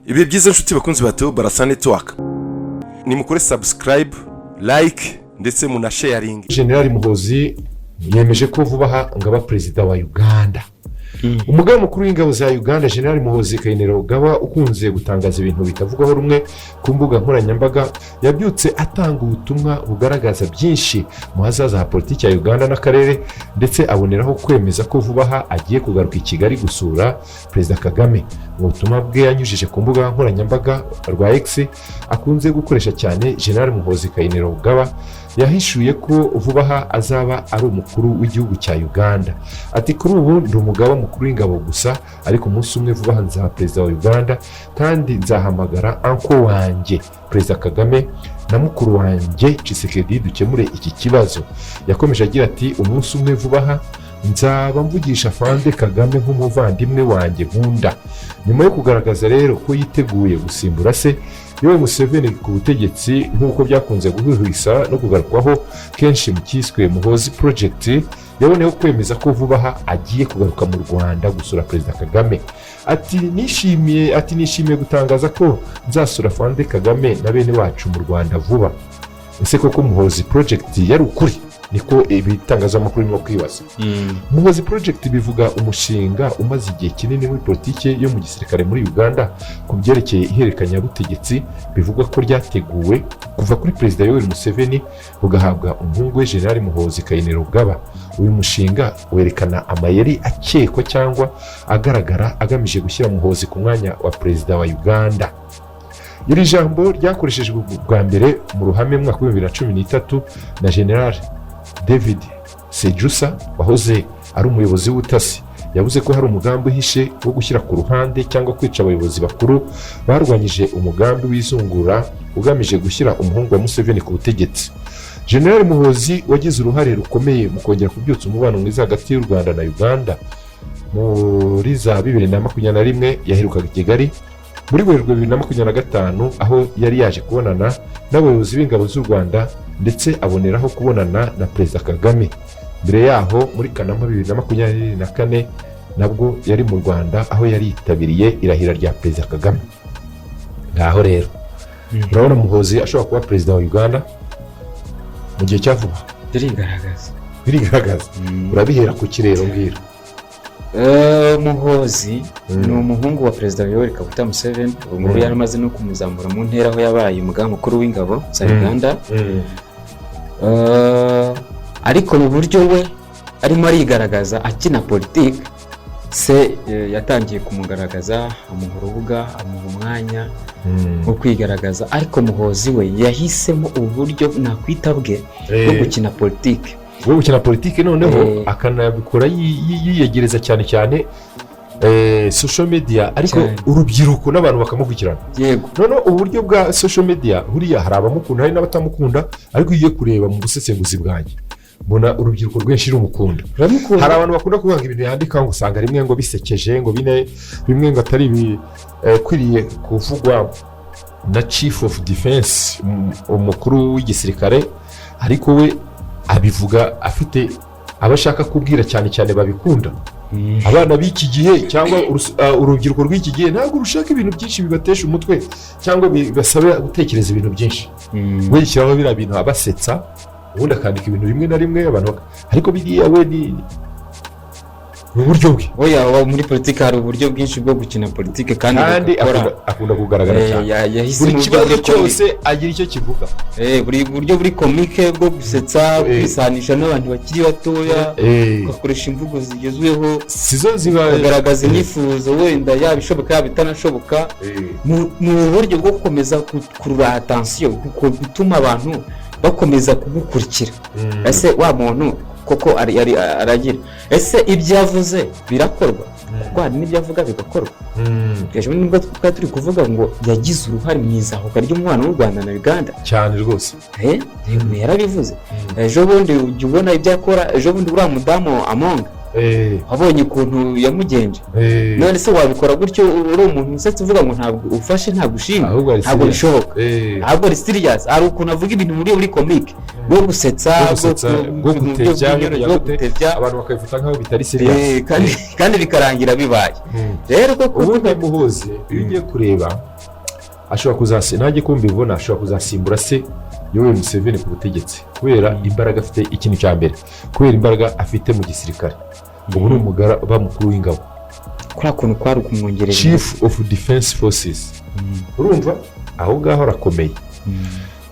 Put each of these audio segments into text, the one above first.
Ibi byiza nshuti bakunzi bateho Barasa Network. Ni mukore subscribe, like ndetse muna sharing. General Muhozi yemeje ko vuba aha ngaba president wa Uganda. Umugaba mukuru w'ingabo za Uganda General Muhozi Kainerugaba ukunze gutangaza ibintu bitavugwaho rumwe ku mbuga nkoranyambaga yabyutse atanga ubutumwa bugaragaza byinshi mu hazaza ha politiki ya Uganda n'akarere ndetse aboneraho kwemeza ko vuba aha agiye kugaruka i Kigali gusura President Kagame. Mu butumwa bwe yanyujije ku mbuga nkoranyambaga rwa X akunze gukoresha cyane General Muhozi Kainerugaba yahishuye ko vuba aha azaba ari umukuru w'igihugu cya Uganda. Ati kuri ubu ndi umugaba mukuru w'ingabo gusa ariko umunsi umwe vuba aha nzaba perezida wa Uganda kandi nzahamagara anko wanjye Perezida Kagame na mukuru wanjye Tshisekedi dukemure iki kibazo. Yakomeje agira ati umunsi umwe vuba aha nzaba mvugisha Fande Kagame nk'umuvandimwe wanjye nkunda. Nyuma yo kugaragaza rero ko yiteguye gusimbura se Yoweri Museveni ku butegetsi nk'uko byakunze guhwihwisa no kugarukwaho kenshi mu kiswe Muhozi Project, yaboneyeho kwemeza ko vuba aha agiye kugaruka mu Rwanda gusura Perezida Kagame. Ati nishimiye gutangaza ko nzasura Fande Kagame na bene wacu mu Rwanda vuba. Ese koko Muhozi Project yari ukuri? Niko ibitangazamakuru birimo kwibaza. Muhozi Project bivuga umushinga umaze igihe kinini muri politike yo mu gisirikare muri Uganda ku byerekeye ihererekanya butegetsi, bivugwa ko ryateguwe kuva kuri Perezida Yoweri Museveni bugahabwa umuhungu we General Muhozi Kainerugaba. Uyu mushinga werekana amayeri akekwa cyangwa agaragara agamije gushyira Muhozi ku mwanya wa Perezida wa Uganda. Iri jambo ryakoreshejwe bwa mbere mu ruhame mu mwaka wa 2013 na General David Sejusa wahoze ari umuyobozi w'ubutasi. Yavuze ko hari umugambi uhishe wo gushyira ku ruhande cyangwa kwica abayobozi bakuru barwanyije umugambi w'izungura ugamije gushyira umuhungu wa Museveni ku butegetsi. General Muhozi wagize uruhare rukomeye mu kongera kubyutsa umubano mwiza hagati y'u Rwanda na Uganda. Muri za 2021 yaherukaga i Kigali muri Werurwe 2025 aho yari yaje kubonana n'abayobozi b'ingabo z'u Rwanda ndetse aboneraho kubonana na Perezida Kagame. Mbere yaho muri Kanama 2024 nabwo yari mu Rwanda aho yari yitabiriye irahira rya Perezida Kagame. Ngaho rero urabona Muhozi ashobora kuba Perezida wa Uganda mu gihe cyavuba. Birigaragaza. Urabihera ku kirero mbwira. Muhozi ni umuhungu wa Perezida Yoweri Kaguta Museveni, ubu yaramaze no kumuzamura mu ntera aho yabaye umugaba mukuru w'ingabo za Uganda. Ariko mu buryo we arimo arigaragaza akina politiki, se yatangiye kumugaragaza, amuha urubuga, amuha umwanya wo kwigaragaza. Ariko Muhozi we yahisemo uburyo nakwita bwe bwo gukina politiki. Bwo gukina politiki noneho akanabikora yiyegereza cyane social media, ariko urubyiruko n'abantu bakamukurikirana. Yego. Noneho uburyo bwa social media buriya hari abamukunda hari n'abatamukunda, ariko iyo kureba mu busesenguzi bwanjye mbona urubyiruko rwinshi rumukunda. Hari abantu bakunda kuvuga ibintu yandika ngo usanga rimwe ngo bisekeje, ngo bimwe ngo atari kwiriye kuvugwa na Chief of Defense, umukuru w'igisirikare, ariko we abivuga afite abashaka kubwira cyane babikunda. Abana b'iki gihe cyangwa urubyiruko rw'iki gihe ntabwo rushaka ibintu byinshi bibatesha umutwe cyangwa bibasaba gutekereza ibintu byinshi. We yishyiraho biriya bintu abasetsa, ubundi akandika ibintu rimwe na rimwe abantu, ariko biriya we ni uburyo bwe. Oya, muri politiki hari uburyo bwinshi bwo gukina politiki kandi akunda kugaragara cyane. Buri kibazo cyose agira icyo kivuga. Buri buryo buri komike bwo gusetsa, kwisanisha n'abantu bakiri batoya, ugakoresha imvugo zigezweho, sizo zigaragaza imyifuzo wenda yabishoboka yabitanashoboka, mu buryo bwo gukomeza kurura attention, gutuma abantu bakomeza kugukurikira. Ese wa muntu koko aragira, ese ibyo yavuze birakorwa? Kuko hari n'ibyo avuga bigakorwa. Ejo nibwo twari turi kuvuga ngo yagize uruhare mu izahuka ry'umubano w'u Rwanda na Uganda cyane rwose. Yarabivuze. Ejo bundi ujya ubona ibyo akora. Ejo bundi uriya mudamu Among wabonye ukuntu yamugenje. None se wabikora gutyo uri umuntu usetse uvuga ngo ntabwo ufashe ntabwo ushima, ntabwo bishoboka. Ntabwo ari serious, ari ukuntu avuga ibintu muri comic bwo gusetsa, bwo gutebya abantu bakabifata nkaho bitari serious, kandi bikarangira bibaye. Rero ko ubundi Muhoozi iyo ugiye kureba ashobora kuzasimbura, nanjye ko mbibona ashobora kuzasimbura se Yoweri Museveni ku butegetsi kubera imbaraga afite. Ikintu cya mbere kubera imbaraga afite mu gisirikare, ubu ni umugaba mukuru w'ingabo, kuri akuntu kwari kumwongerera Chief of Defense Forces. Urumva aho ngaho arakomeye.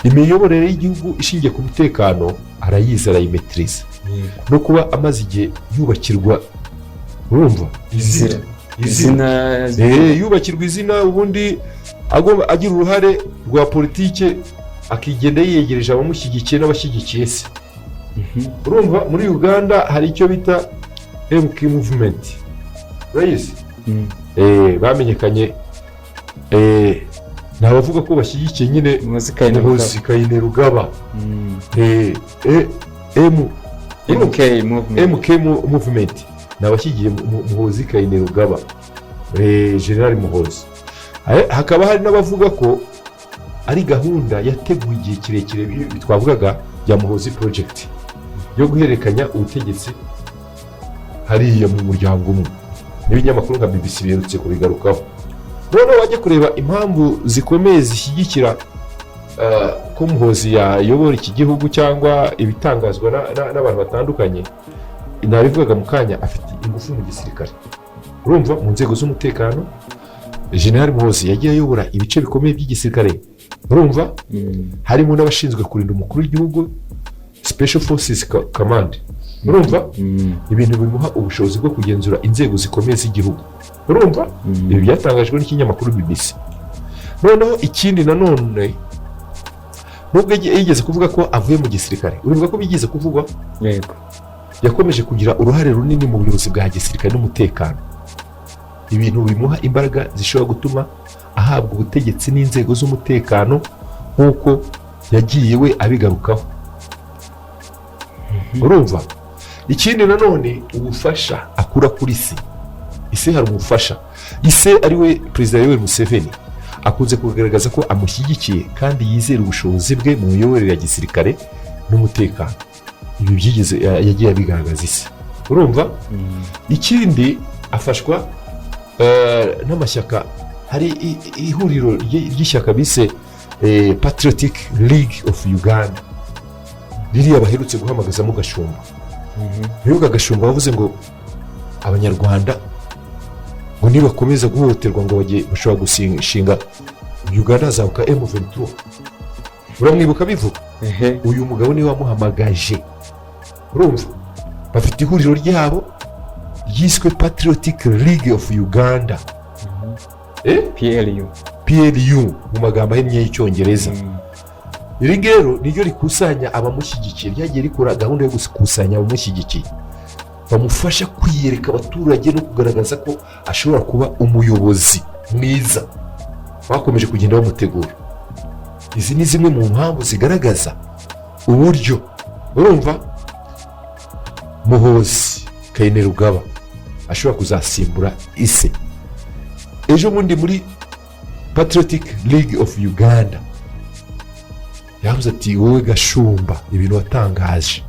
Imiyoborere y'igihugu ishingiye ku mutekano arayizi, arayimetiriza. No kuba amaze igihe yubakirwa, urumva izina yubakirwa izina, ubundi agomba agira uruhare rwa politike, akigenda yiyegereje abamushyigikiye n'abashyigikiye se. Urumva muri Uganda hari icyo bita MK movement, urayizi? Bamenyekanye ni abavuga ko bashyigikiye nyine Muhoozi Kainerugaba. MK movement ni abashyigiye Muhoozi Kainerugaba, General Muhoozi. Hakaba hari n'abavuga ko ari gahunda yateguye igihe kirekire twavugaga ya Muhoozi project yo guhererekanya ubutegetsi hariya mu muryango umwe. N'ibinyamakuru nka BBC biherutse kubigarukaho. Noneho wajya kureba impamvu zikomeye zishyigikira ko Muhoozi yayobora iki gihugu cyangwa ibitangazwa n'abantu batandukanye. Nabivugaga mu kanya, afite ingufu mu gisirikare. Urumva mu nzego z'umutekano General Muhoozi yagiye ayobora ibice bikomeye by'igisirikare. Urumva harimo n'abashinzwe kurinda umukuru w'igihugu, Special Forces Command. Urumva ibintu bimuha ubushobozi bwo kugenzura inzego zikomeye z'igihugu. Urumva ibi byatangajwe n'ikinyamakuru BBC. Noneho ikindi nanone, nubwo yigeze kuvuga ko avuye mu gisirikare, uribuka ko bigeze kuvugwa, yego, yakomeje kugira uruhare runini mu buyobozi bwa gisirikare n'umutekano. Ibintu bimuha imbaraga zishobora gutuma ahabwa ubutegetsi n'inzego z'umutekano nk'uko yagiye we abigarukaho. Urumva ikindi nanone, ubufasha akura kuri se. Ise hari umufasha, ise ari we Perezida Yoweri Museveni, akunze kugaragaza ko amushyigikiye kandi yizera ubushobozi bwe mu miyoborere ya gisirikare n'umutekano. Ibi byigeze yagiye abigaragaza ise. Urumva ikindi afashwa n'amashyaka. Hari ihuriro ry'ishyaka bise Patriotic League of Uganda, ririya baherutse guhamagazamo Gashumba. Bibuka Gashumba wavuze ngo abanyarwanda ngo nibakomeza guhohoterwa ngo bashobora gushinga Uganda hazabuka M23. Uramwibuka bivuga? Uyu mugabo niwe wamuhamagaje. Urumva bafite ihuriro ryabo ryiswe Patriotic League of Uganda, PLU mu magambo ahinnye y'icyongereza. Iri ngero niryo rikusanya abamushyigikiye, ryagiye rikora gahunda yo gukusanya abamushyigikiye, bamufasha kwiyereka abaturage no kugaragaza ko ashobora kuba umuyobozi mwiza. Bakomeje kugenda bamutegura. Izi ni zimwe mu mpamvu zigaragaza uburyo, urumva, Muhoozi Kainerugaba ashobora kuzasimbura ise. Ejo bundi muri Patriotic League of Uganda yavuze ati, wowe Gashumba, ibintu watangaje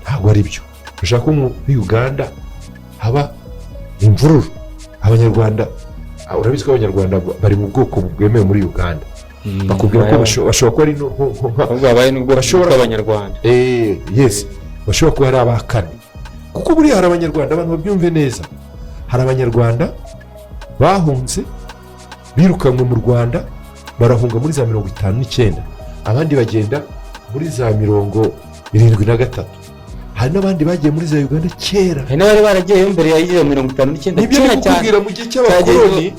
ntabwo ari byo. Ushaka ko muri Uganda haba imvururu. Abanyarwanda, urabizi ko abanyarwanda bari mu bwoko bwemewe muri Uganda. Bakubwira ko bashobora kuba ari abanyarwanda. Yes, bashobora kuba ari abakane. Kuko buriya hari abanyarwanda, abantu babyumve neza, hari abanyarwanda bahunze birukanwe mu Rwanda, barahunga muri za 59, abandi bagenda muri za 73. Hari n'abandi bagiye muri za Uganda kera, hari n'abari baragiyeyo mbere ya 59. Nibyo nikubwira mu gihe cy'abakoloni,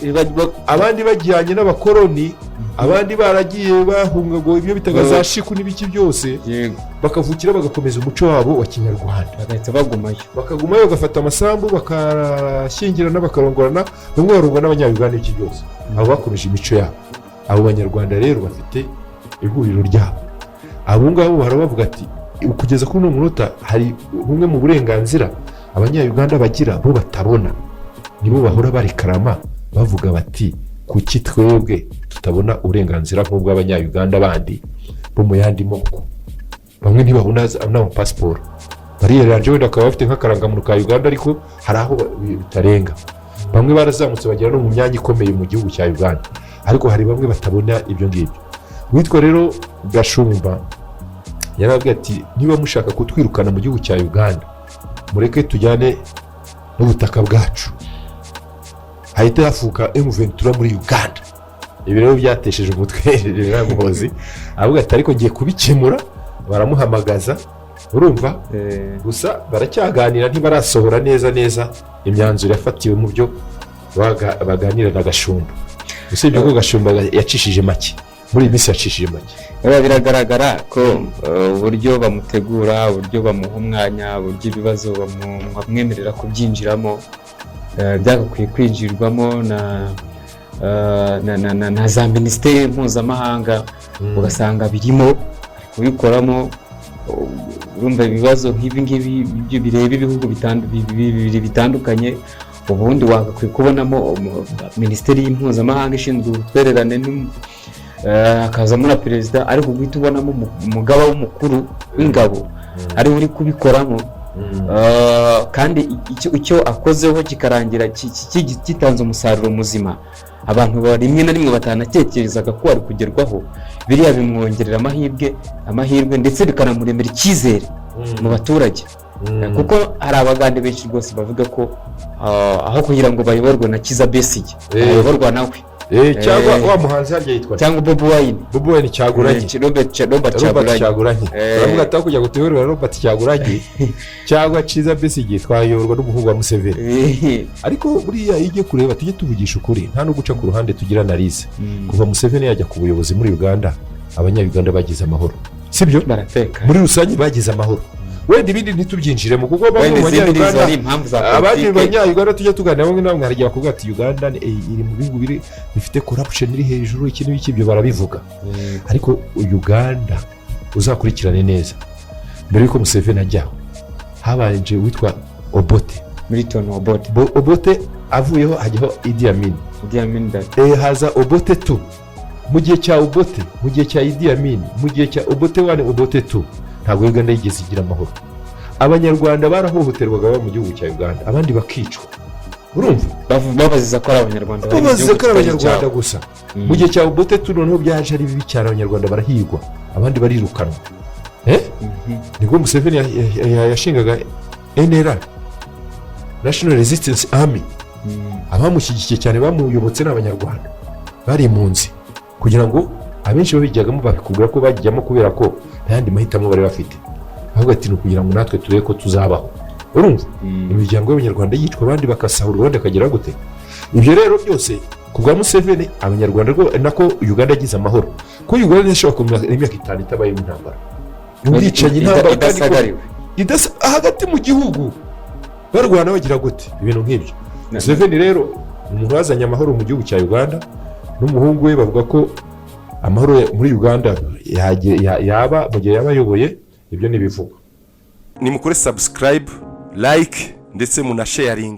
abandi bajyanye n'abakoloni, abandi baragiye bahunga ngo ibyo bitaga za shiku n'ibiki byose, bakavukira bagakomeza umuco wabo wa Kinyarwanda, bagahita bagumayo, bagafata amasambu, bakashyingirana, bakarongorana, bamwe barungwa n'abanyarwanda iki byose. Abo bakomeje imico yabo. Abo banyarwanda rero bafite ihuriro ryabo. Abo ngabo barabavuga ati, kugeza kuri uno munota hari bumwe mu burenganzira abanya-Uganda bagira bo batabona, nibo bahora barikarama bavuga bati kuki twebwe tutabona uburenganzira nk'ubw'abanya-Uganda bandi bo mu yandi moko. Bamwe ntibabona n'amapasiporo, bariyeranje wenda bakaba bafite nk'akarangamuntu ka Uganda ariko hari aho bitarenga. Bamwe barazamutse bagera no mu myanya ikomeye mu gihugu cya Uganda, ariko hari bamwe batabona ibyo ngibyo. Witwa rero Gashumba yarabwiye ati niba mushaka kutwirukana mu gihugu cya Uganda mureke tujyane n'ubutaka bwacu. Hahita hafuka M23 muri Uganda. Ibi rero byatesheje umutwe General Muhoozi, avuga ati ariko ngiye kubikemura. Baramuhamagaza, urumva, gusa baracyaganira ntibarasohora neza imyanzuro yafatiwe mu byo baganira na Gashumba. Usibye ko Gashumba yacishije make, muri iyi minsi yacishije make. Biragaragara ko uburyo bamutegura, uburyo bamuha umwanya, uburyo ibibazo bamwemerera kubyinjiramo byagakwiye kwinjirwamo na za minisiteri mpuzamahanga, ugasanga birimo kubikoramo. Urumva ibibazo nk'ibi ngibi bireba ibihugu bitandukanye, ubundi wagakwiye kubonamo minisiteri mpuzamahanga ishinzwe ubutwererane, hakazamo na perezida, ariko guhita ubonamo umugaba w'umukuru w'ingabo ari uri kubikoramo. Kandi icyo akozeho kikarangira kitanze umusaruro muzima, abantu rimwe na rimwe batanatekerezaga ko ari kugerwaho, biriya bimwongerera amahirwe ndetse bikanamuremera icyizere mu baturage. Kuko hari abagande benshi rwose bavuga ko aho kugira ngo bayoborwe na Kizza Besigye bayoborwa nawe, cyangwa wa muhanzi harya yitwa cyangwa Bobi Wine Cyaguranye, Robert Cyaguranye. Baravuga ati kujya guteberwa Robert Cyaguranye cyangwa Kizza Besigye twayoborwa n'umuhungu wa Museveni. Ariko buriya ijye kureba tujye tuvugisha ukuri, nta no guca ku ruhande tugira analize. Kuva Museveni yajya ku buyobozi muri Uganda, abanya-Uganda bagize amahoro, sibyo? Muri rusange bagize amahoro. Wenda ibindi ntitubyinjiremo kuko bamwe mu banya-Uganda, abandi banya-Uganda tujya tuganira bamwe na bamwe hariya bakubwira ati Uganda iri mu bihugu bifite corruption iri hejuru, iki n'iki, ibyo barabivuga. Ariko Uganda uzakurikirane neza, mbere yuko Museveni ajyaho habanje witwa Obote, Milton Obote. Obote avuyeho hajyaho Idi Amin. Haza Obote 2 mu gihe cya Obote, mu gihe cya Idi Amin, mu gihe cya Obote 1, Obote 2, ntabwo Uganda yigeze igira amahoro. Abanyarwanda barahohoterwaga baba mu gihugu cya Uganda, abandi bakicwa. Urumva babaziza ko ari abanyarwanda, babaziza ko ari abanyarwanda gusa. Mu gihe cya Obote 2 noneho byaje ari bibi cyane, abanyarwanda barahigwa, abandi barirukanwa. Nibwo Museveni yashingaga NRA, National Resistance Army. Abamushyigikiye cyane bamuyobotse n'abanyarwanda bari impunzi, kugira ngo abenshi babijyagamo bakubwira ko bajyamo kubera ko ntayandi mahitamo bari bafite, ahubwo ati kugira ngo natwe turebe ko tuzabaho. Urumva imiryango y'abanyarwanda yicwa, abandi bakasahura, abandi akagera gute. Ibyo rero byose ku bwa Museveni abanyarwanda nako Uganda yagize amahoro, ko Uganda ishobora kumara imyaka 5 itabaye intambara, ubwicanyi intambara hagati mu gihugu barwana bagira gute, ibintu nk'ibyo. Museveni rero umuntu wazanye amahoro mu gihugu cya Uganda, n'umuhungu we bavuga ko amahoro muri Uganda yaba mu gihe yaba ayoboye. Ibyo ni bivuga. Nimukore subscribe, like ndetse muna sharing.